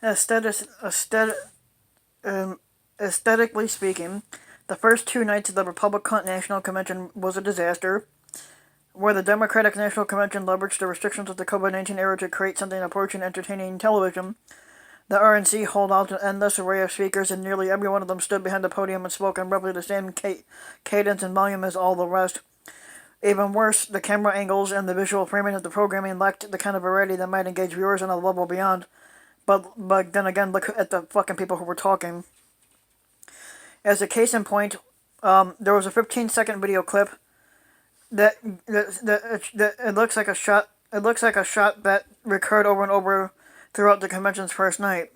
Aesthetic, aesthetic, um, Aesthetically speaking, the first two nights of the Republican National Convention was a disaster, where the Democratic National Convention leveraged the restrictions of the COVID-19 era to create something approaching entertaining television. The RNC hauled out an endless array of speakers, and nearly every one of them stood behind the podium and spoke in roughly the same cadence and volume as all the rest. Even worse, the camera angles and the visual framing of the programming lacked the kind of variety that might engage viewers on a level beyond. But then again, look at the fucking people who were talking. As a case in point, there was a 15-second video clip that it looks like a shot. It looks like a shot that recurred over and over throughout the convention's first night.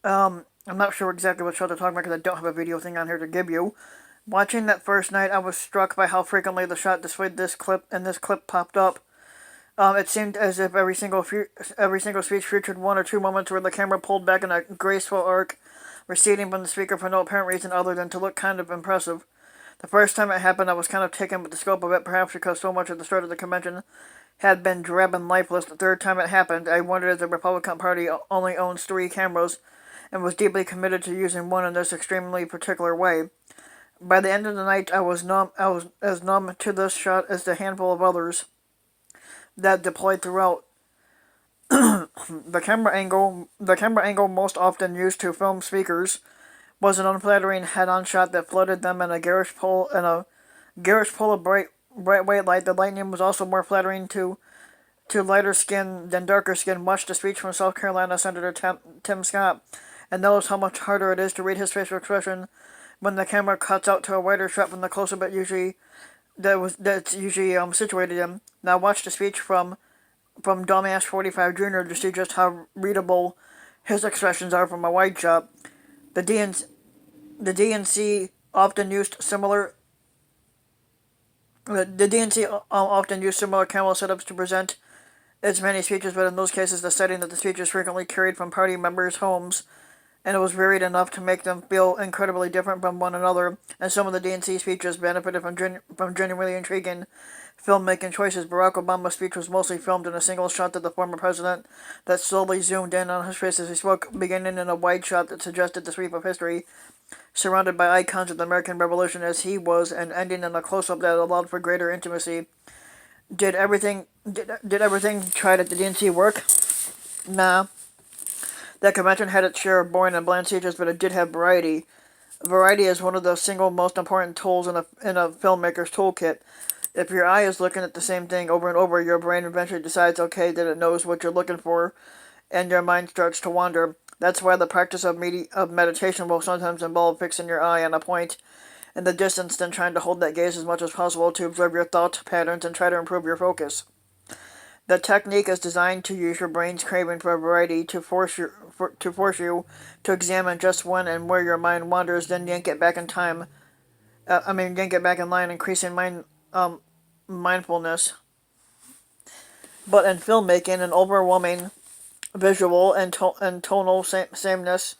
I'm not sure exactly what shot they're talking about because I don't have a video thing on here to give you. Watching that first night, I was struck by how frequently the shot displayed this clip, and this clip popped up. It seemed as if every single speech featured one or two moments where the camera pulled back in a graceful arc, receding from the speaker for no apparent reason other than to look kind of impressive. The first time it happened, I was kind of taken with the scope of it, perhaps because so much at the start of the convention had been drab and lifeless. The third time it happened, I wondered if the Republican Party only owns three cameras and was deeply committed to using one in this extremely particular way. By the end of the night, I was as numb to this shot as the handful of others that deployed throughout. The camera angle most often used to film speakers was an unflattering head-on shot that flooded them in a garish pull of bright white light. The lightning was also more flattering to lighter skin than darker skin. Watch the speech from South Carolina Senator Tim Scott, and notice how much harder it is to read his facial expression when the camera cuts out to a wider shot from the close-up that's usually situated in. Now watch the speech from Dumbass 45 Jr. to see just how readable his expressions are from a wide shot. The DNC, the DNC often used similar the DNC often used similar camera setups to present its many speeches, but in those cases, the setting of the speeches frequently carried from party members' homes, and it was varied enough to make them feel incredibly different from one another. And some of the DNC speeches benefited from genuinely intriguing filmmaking choices. Barack Obama's speech was mostly filmed in a single shot of the former president that slowly zoomed in on his face as he spoke, beginning in a wide shot that suggested the sweep of history, surrounded by icons of the American Revolution as he was, and ending in a close-up that allowed for greater intimacy. Did everything tried at the DNC work? Nah. That convention had its share of boring and bland speeches, but it did have variety. Variety is one of the single most important tools in a filmmaker's toolkit. If your eye is looking at the same thing over and over, your brain eventually decides, okay, that it knows what you're looking for, and your mind starts to wander. That's why the practice of meditation will sometimes involve fixing your eye on a point in the distance, then trying to hold that gaze as much as possible to observe your thought patterns and try to improve your focus. The technique is designed to use your brain's craving for variety to force you to examine just when and where your mind wanders, then yank it back in time. Yank it back in line, increasing mindfulness. But in filmmaking, an overwhelming visual and tonal sameness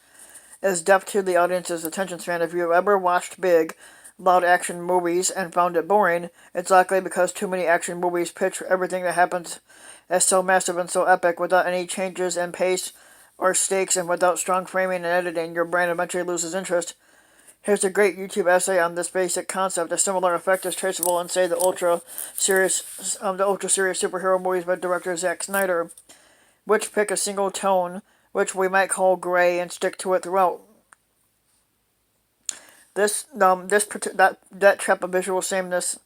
is deaf to the audience's attention span. If you've ever watched big, loud action movies and found it boring, it's likely because too many action movies pitch everything that happens as so massive and so epic without any changes in pace or stakes, and without strong framing and editing. Your brain eventually loses interest. Here's a great YouTube essay on this basic concept. A similar effect is traceable in, say, the ultra serious superhero movies by director Zack Snyder, which pick a single tone, which we might call gray, and stick to it throughout. That trap of visual sameness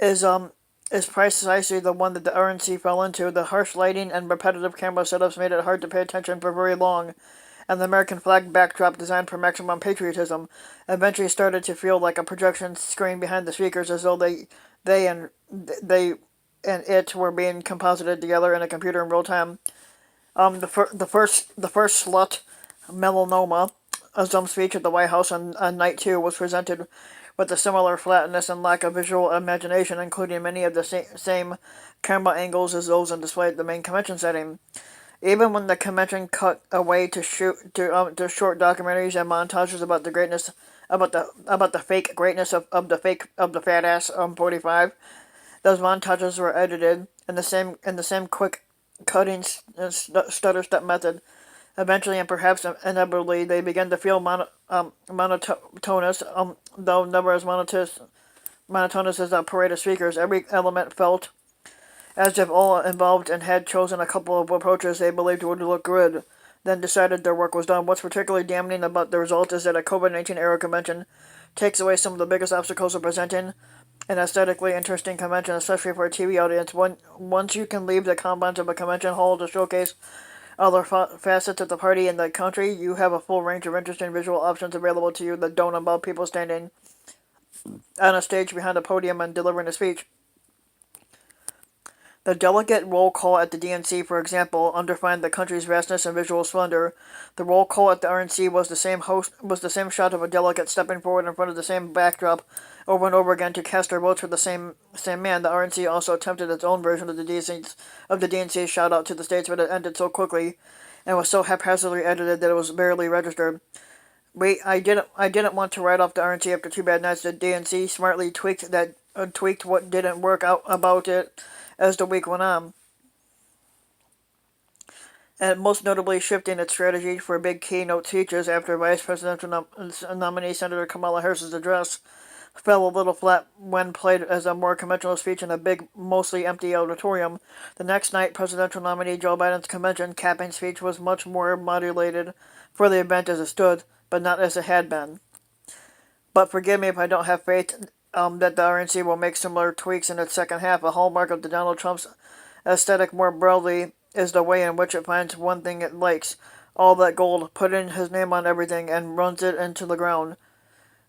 is precisely the one that the RNC fell into. The harsh lighting and repetitive camera setups made it hard to pay attention for very long, and the American flag backdrop, designed for maximum patriotism, eventually started to feel like a projection screen behind the speakers, as though they and it were being composited together in a computer in real time. The first slut, melanoma, a Zoom speech at the White House on night two, was presented with a similar flatness and lack of visual imagination, including many of the same camera angles as those on display at the main convention setting. Even when the convention cut away to short documentaries and montages about the greatness, about the fake greatness of the fat ass 45, Those montages were edited in the same quick cutting stutter step method. Eventually, and perhaps inevitably, they began to feel monotonous, though never as monotonous as a parade of speakers. Every element felt as if all involved and had chosen a couple of approaches they believed would look good, then decided their work was done. What's particularly damning about the result is that a COVID-19 era convention takes away some of the biggest obstacles of presenting an aesthetically interesting convention, especially for a TV audience. Once you can leave the confines of a convention hall to showcase other facets of the party and the country, you have a full range of interesting visual options available to you that don't involve people standing on a stage behind a podium and delivering a speech. The delegate roll call at the DNC, for example, undermined the country's vastness and visual splendor. The roll call at the RNC was the same shot of a delegate stepping forward in front of the same backdrop over and over again to cast their votes for the same man. The RNC also attempted its own version of the DNC's shout out to the states, but it ended so quickly and was so haphazardly edited that it was barely registered. I didn't want to write off the RNC after 2 bad nights. The DNC smartly tweaked what didn't work out about it as the week went on, and most notably shifting its strategy for big keynote speeches after Vice Presidential nominee Senator Kamala Harris's address fell a little flat when played as a more conventional speech in a big, mostly empty auditorium. The next night, presidential nominee Joe Biden's convention capping speech was much more modulated for the event as it stood, but not as it had been. But forgive me if I don't have faith that the RNC will make similar tweaks in its second half. A hallmark of the Donald Trump's aesthetic more broadly is the way in which it finds one thing it likes, all that gold, putting his name on everything, and runs it into the ground.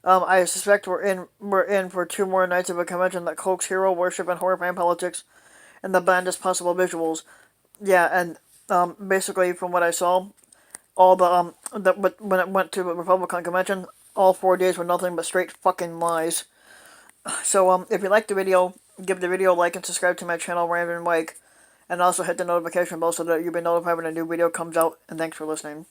I suspect we're in for 2 more nights of a convention that cloaks hero worship and horrifying politics and the blandest possible visuals. Yeah, and basically from what I saw, all when it went to the Republican convention, all 4 days were nothing but straight fucking lies. So if you liked the video, give the video a like and subscribe to my channel, Random Mike, and also hit the notification bell so that you'll be notified when a new video comes out. And thanks for listening.